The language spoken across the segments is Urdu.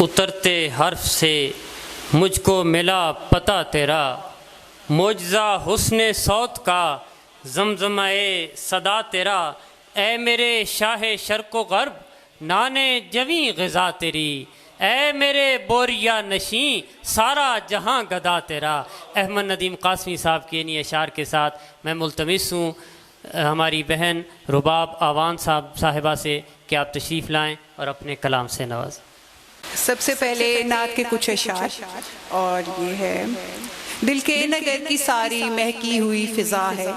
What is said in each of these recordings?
اترتے حرف سے مجھ کو ملا پتہ تیرا، معجزہ حسن صوت کا زمزمہ صدا تیرا، اے میرے شاہ شرق و غرب نانے جویں غذا تیری، اے میرے بوریا نشیں سارا جہاں گدا تیرا۔ احمد ندیم قاسمی صاحب کے انہی اشعار کے ساتھ میں ملتمس ہوں ہماری بہن رباب آوان صاحبہ سے کہ آپ تشریف لائیں اور اپنے کلام سے نوازیں۔ سب سے پہلے نعت کے کچھ اشعار، اور یہ ہے: دل کے نگر کی ساری مہکی ہوئی فضا ہے،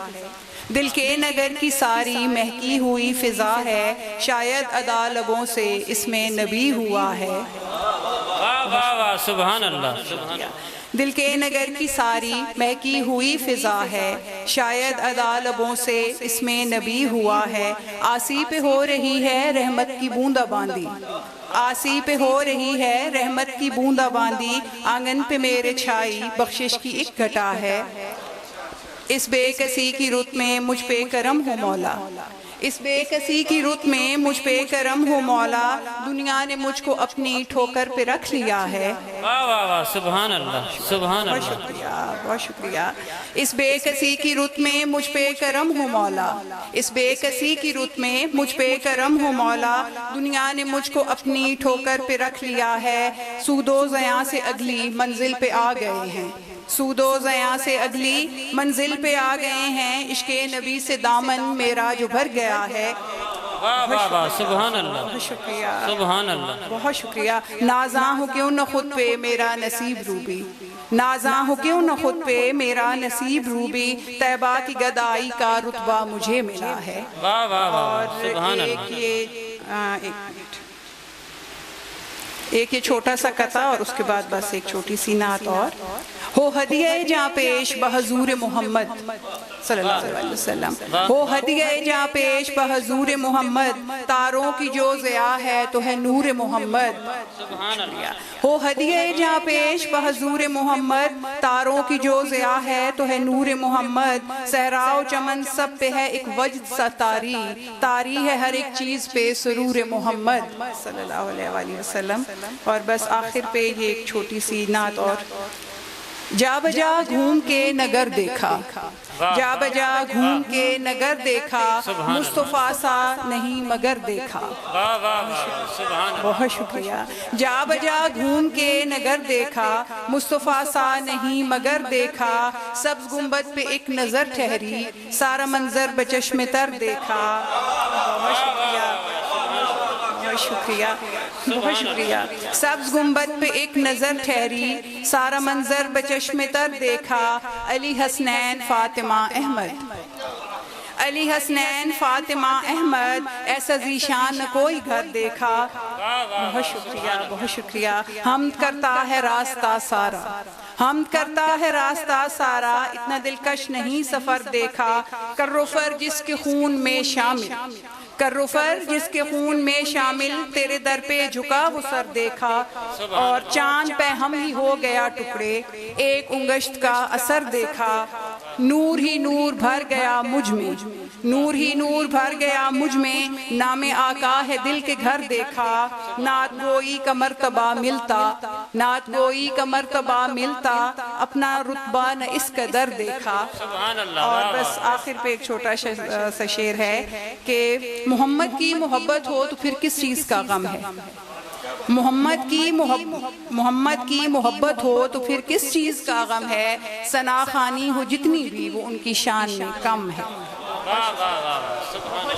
دل کے نگر کی ساری مہکی ہوئی فضا ہے، شاید ادا لبوں سے اس میں نبی ہوا ہے۔ واہ واہ واہ، سبحان اللہ، سبحان اللہ۔ دل کے نگر کی ساری مہکی ہوئی فضا ہے، شاید ادا لبوں سے اس میں نبی ہوا ہے، آسی پہ ہو رہی ہے رحمت کی بوندا باندی، آسی پہ ہو رہی ہے رحمت کی بوندا باندی، آنگن پہ میرے چھائی بخشش کی ایک گھٹا ہے، اس بے کسی کی رت میں مجھ پہ کرم ہو مولا، اس بے کسی کی رت میں مجھ پہ کرم ہو مولا، دنیا نے مجھ کو اپنی ٹھوکر پہ رکھ لیا ہے۔ واہ واہ واہ، سبحان اللہ، سبحان بہت اللہ۔ شکریہ، بہت شکریہ۔ اس بے کسی کی رت میں مجھ پہ کرم ہو مولا، اس بے کسی کی رت میں مجھ پہ کرم ہو مولا، دنیا نے مجھ کو اپنی ٹھوکر پہ رکھ لیا ہے، سود و زیاں سے اگلی منزل پہ آ گئے ہیں، سود و زیاں سے اگلی منزل پہ آ گئے ہیں، عشق نبی سے دامن میرا جو بھر گیا ہے۔ واہ واہ واہ، سبحان اللہ، بہت شکریہ، سبحان اللہ۔ بہت شکریہ۔ نازاں ہو کیوں نہ خود پہ میرا نصیب روبی، نازاں ہو کیوں نہ خود پہ میرا نصیب روبی، طیبہ کی گدائی کا رتبہ مجھے ملا ہے۔ واہ واہ واہ، اور سبحان ایک اللہ۔ ایک یہ چھوٹا سا قطعہ اور اس کے بعد بس ایک چھوٹی سی نعت اور: ہو ہدیہ جاں پیش بحضور محمد صلی اللہ علیہ وسلم، ہو ہدیہ جاں پیش بحضور محمد، تاروں کی جو ضیاء ہے تو ہے نور محمد۔ ہو ہدیہ جاں پیش بحضور محمد، تاروں کی جو ضیاء ہے تو ہے نور محمد، صحرا و چمن سب پہ ہے ایک وجد سا طاری، طاری ہے ہر ایک چیز پہ سرور محمد صلی اللہ علیہ وآلہ وسلم۔ اور بس آخر پہ یہ ایک چھوٹی سی نعت اور: جا بجا گھوم کے نگر دیکھا، جا بجا گھوم کے نگر دیکھا، مصطفیٰ سا نہیں مگر دیکھا۔ واہ واہ واہ، سبحان اللہ۔ بہت شکریہ۔ جا بجا گھوم کے نگر دیکھا، مصطفیٰ سا نہیں مگر دیکھا، سبز گنبد پہ ایک نظر ٹھہری، سارا منظر بچشم تر دیکھا۔ بہت شکریہ، بہت شکریہ، بہت شکریہ۔ سبز گنبد پہ ایک نظر ٹھہری، سارا منظر بچشم تر دیکھا، علی حسنین فاطمہ احمد، علی حسنین فاطمہ احمد، ایسا ذیشان نہ کوئی گھر دیکھا۔ بہت شکریہ، بہت شکریہ۔ حمد کرتا ہے راستہ سارا، حمد کرتا ہے راستہ سارا، اتنا دلکش نہیں سفر دیکھا، کرفر جس کے خون میں شامل، کرفر جس کے خون میں شامل، تیرے در پہ جھکا وہ سر دیکھا، اور چاند پہ ہم ہی ہو گیا ٹکڑے، ایک انگشت کا اثر دیکھا، نور ہی نور بھر گیا مجھ میں، نور ہی نور بھر گیا مجھ میں، نام آقا ہے دل کے گھر دیکھا، نعت گوئی کا مرتبہ ملتا، نعت گوئی کا مرتبہ ملتا، اپنا رتبہ نہ اس قدر دیکھا۔ اور بس آخر پہ ایک چھوٹا سا شعر ہے کہ محمد کی محبت ہو تو پھر کس چیز کا غم ہے، محمد کی محبت ہو تو پھر کس چیز کا غم ہے، ثنا خوانی ہو جتنی بھی وہ ان کی شان میں کم ہے۔